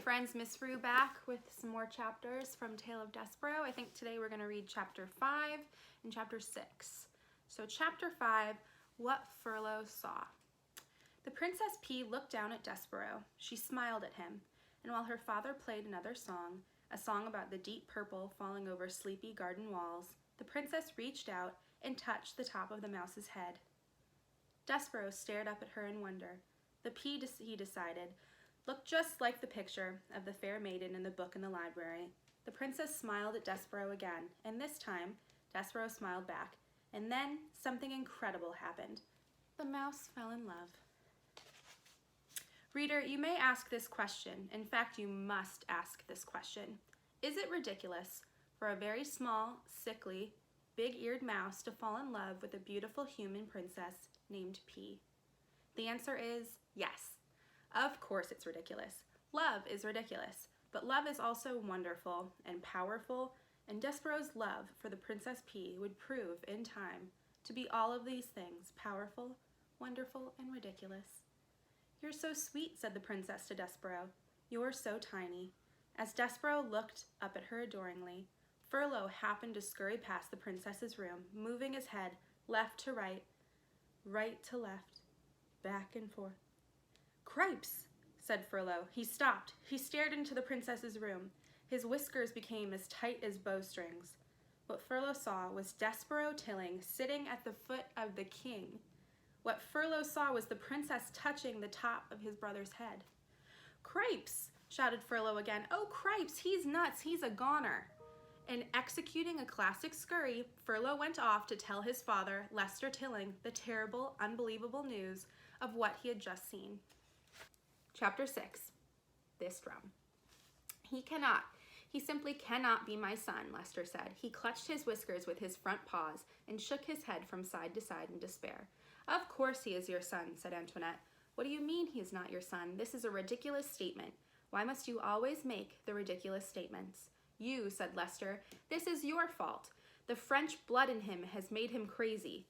friends, Miss Rue back with some more chapters from Tale of Despereaux. I think today we're going to read chapter 5 and chapter 6. So chapter 5, What Furlough Saw. The Princess P looked down at Despereaux. She smiled at him, and while her father played another song, a song about the deep purple falling over sleepy garden walls, the princess reached out and touched the top of the mouse's head. Despereaux stared up at her in wonder. The P, he decided, looked just like the picture of the fair maiden in the book in the library. The princess smiled at Despereaux again, and this time, Despereaux smiled back. And then, something incredible happened. The mouse fell in love. Reader, you may ask this question. In fact, you must ask this question. Is it ridiculous for a very small, sickly, big-eared mouse to fall in love with a beautiful human princess named P? The answer is yes. Of course it's ridiculous. Love is ridiculous, but love is also wonderful and powerful, and Despereaux's love for the Princess P would prove in time to be all of these things: powerful, wonderful, and ridiculous. You're so sweet, said the princess to Despereaux. You're so tiny. As Despereaux looked up at her adoringly, Furlough happened to scurry past the princess's room, moving his head left to right, right to left, back and forth. Cripes, said Furlough. He stopped. He stared into the princess's room. His whiskers became as tight as bowstrings. What Furlough saw was Despereaux Tilling sitting at the foot of the king. What Furlough saw was the princess touching the top of his brother's head. Cripes, shouted Furlough again. Oh, Cripes, he's nuts. He's a goner. And executing a classic scurry, Furlough went off to tell his father, Lester Tilling, the terrible, unbelievable news of what he had just seen. Chapter 6, This Drum. He simply cannot be my son, Lester said. He clutched his whiskers with his front paws and shook his head from side to side in despair. Of course he is your son, said Antoinette. What do you mean he is not your son? This is a ridiculous statement. Why must you always make the ridiculous statements? You, said Lester, this is your fault. The French blood in him has made him crazy.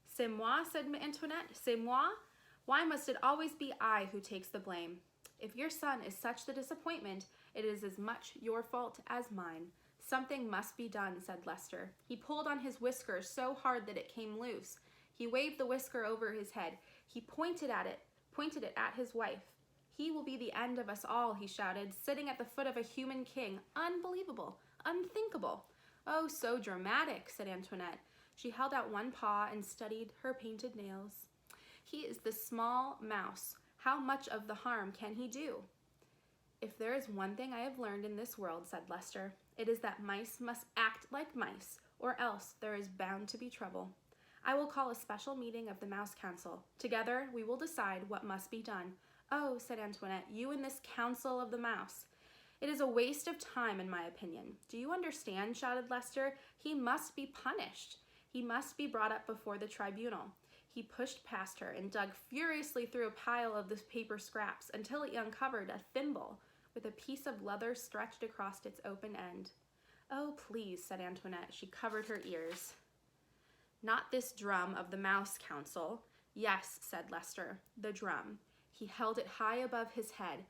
C'est moi, said Antoinette. C'est moi? Why must it always be I who takes the blame? If your son is such the disappointment, it is as much your fault as mine. Something must be done, said Lester. He pulled on his whisker so hard that it came loose. He waved the whisker over his head. He pointed it at his wife. He will be the end of us all, he shouted, sitting at the foot of a human king. Unbelievable, unthinkable. Oh, so dramatic, said Antoinette. She held out one paw and studied her painted nails. He is the small mouse. How much of the harm can he do? If there is one thing I have learned in this world, said Lester, it is that mice must act like mice, or else there is bound to be trouble. I will call a special meeting of the Mouse Council. Together we will decide what must be done. Oh, said Antoinette, you and this Council of the Mouse. It is a waste of time, in my opinion. Do you understand, shouted Lester. He must be punished. He must be brought up before the tribunal. He pushed past her and dug furiously through a pile of the paper scraps until he uncovered a thimble with a piece of leather stretched across its open end. Oh, please, said Antoinette. She covered her ears. Not this drum of the Mouse Council. Yes, said Lester, the drum. He held it high above his head,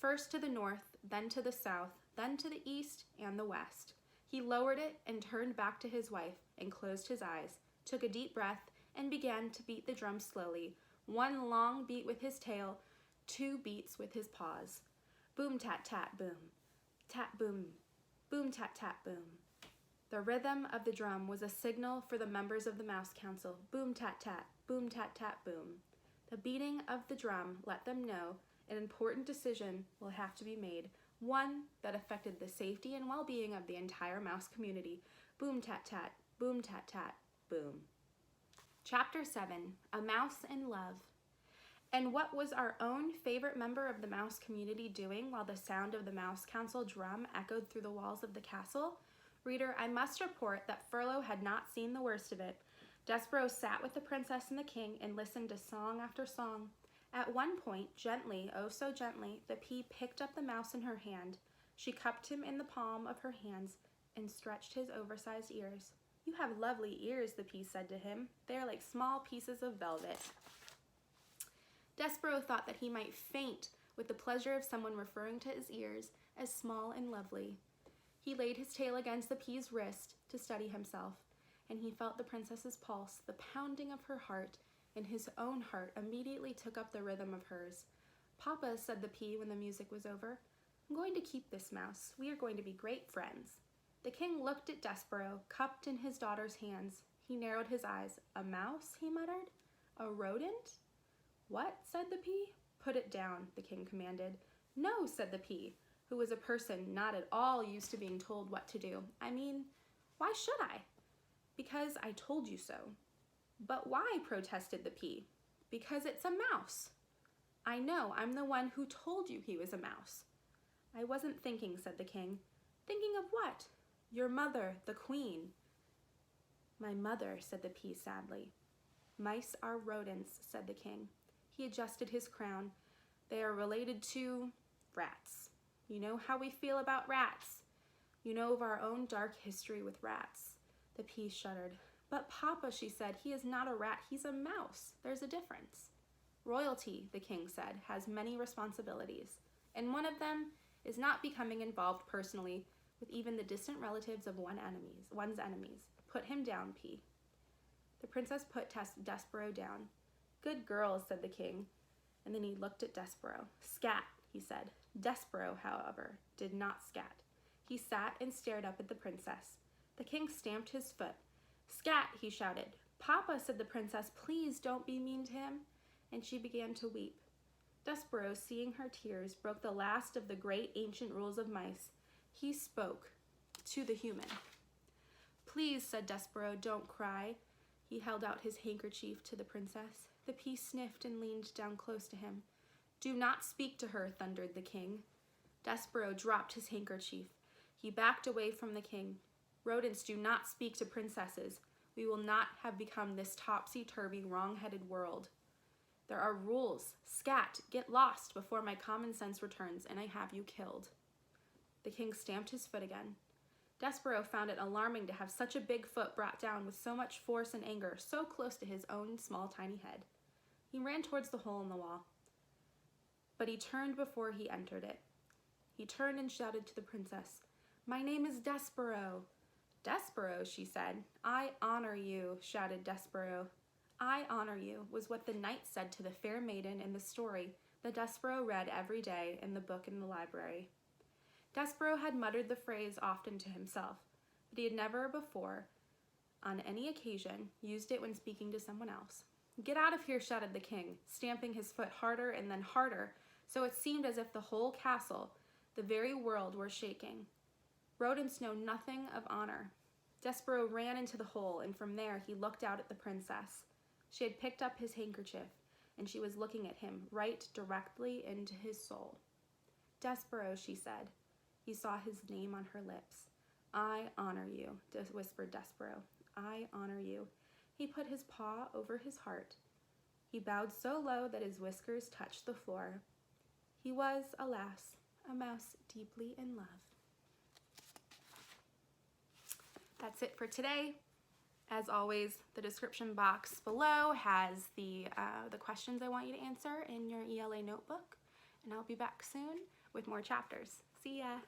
first to the north, then to the south, then to the east and the west. He lowered it and turned back to his wife and closed his eyes, took a deep breath, and began to beat the drum slowly, one long beat with his tail, two beats with his paws. Boom, tat, tat, boom. Tat, boom. Boom, tat, tat, boom. The rhythm of the drum was a signal for the members of the Mouse Council. Boom, tat, tat, boom, tat, tat, boom. The beating of the drum let them know an important decision will have to be made, one that affected the safety and well-being of the entire mouse community. Boom, tat, tat, boom, tat, tat, boom. Chapter 7, A Mouse in Love. And what was our own favorite member of the mouse community doing while the sound of the Mouse Council drum echoed through the walls of the castle? Reader, I must report that Furlough had not seen the worst of it. Despereaux sat with the princess and the king and listened to song after song. At one point, gently, oh so gently, the P picked up the mouse in her hand. She cupped him in the palm of her hands and stretched his oversized ears. You have lovely ears, the P said to him. They are like small pieces of velvet. Despereaux thought that he might faint with the pleasure of someone referring to his ears as small and lovely. He laid his tail against the pea's wrist to steady himself, and he felt the princess's pulse, the pounding of her heart, and his own heart immediately took up the rhythm of hers. "Papa," said the pea when the music was over, "I'm going to keep this mouse. We are going to be great friends." The king looked at Despereaux, cupped in his daughter's hands. He narrowed his eyes. "A mouse?" he muttered. "A rodent?" "What?" said the pea. "Put it down," the king commanded. "No," said the pea, who was a person not at all used to being told what to do. "I mean, why should I?" "Because I told you so." "But why?" protested the pea. "Because it's a mouse." "I know, I'm the one who told you he was a mouse." "I wasn't thinking," said the king. "Thinking of what?" "Your mother, the queen." "My mother," said the pea sadly. "Mice are rodents," said the king. He adjusted his crown. "They are related to rats. You know how we feel about rats. You know of our own dark history with rats." The pea shuddered. "But Papa," she said, "he is not a rat, he's a mouse. There's a difference." "Royalty," the king said, "has many responsibilities, and one of them is not becoming involved personally with even the distant relatives of one's enemies. Put him down, pea." The princess put Despereaux down. "Good girl," said the king, and then he looked at Despereaux. "Scat," he said. Despereaux, however, did not scat. He sat and stared up at the princess. The king stamped his foot. "Scat," he shouted. "Papa," said the princess, "please don't be mean to him." And she began to weep. Despereaux, seeing her tears, broke the last of the great ancient rules of mice. He spoke to the human. "Please," said Despereaux, "don't cry." He held out his handkerchief to the princess. The pea sniffed and leaned down close to him. "Do not speak to her," thundered the king. Despereaux dropped his handkerchief. He backed away from the king. "Rodents do not speak to princesses. We will not have become this topsy-turvy, wrong-headed world. There are rules. Scat, get lost before my common sense returns and I have you killed." The king stamped his foot again. Despereaux found it alarming to have such a big foot brought down with so much force and anger so close to his own small, tiny head. He ran towards the hole in the wall, but he turned before he entered it. He turned and shouted to the princess, "My name is Despereaux." "Despereaux," she said. "I honor you," shouted Despereaux. "I honor you," was what the knight said to the fair maiden in the story that Despereaux read every day in the book in the library. Despereaux had muttered the phrase often to himself, but he had never before, on any occasion, used it when speaking to someone else. "Get out of here," shouted the king, stamping his foot harder and then harder, so it seemed as if the whole castle, the very world, were shaking. Rodents know nothing of honor. Despereaux ran into the hole, and from there he looked out at the princess. She had picked up his handkerchief, and she was looking at him right directly into his soul. "Despereaux," she said. He saw his name on her lips. "I honor you," whispered Despereaux. "I honor you." He put his paw over his heart. He bowed so low that his whiskers touched the floor. He was, alas, a mouse deeply in love. That's it for today. As always, the description box below has the questions I want you to answer in your ELA notebook, and I'll be back soon with more chapters. See ya!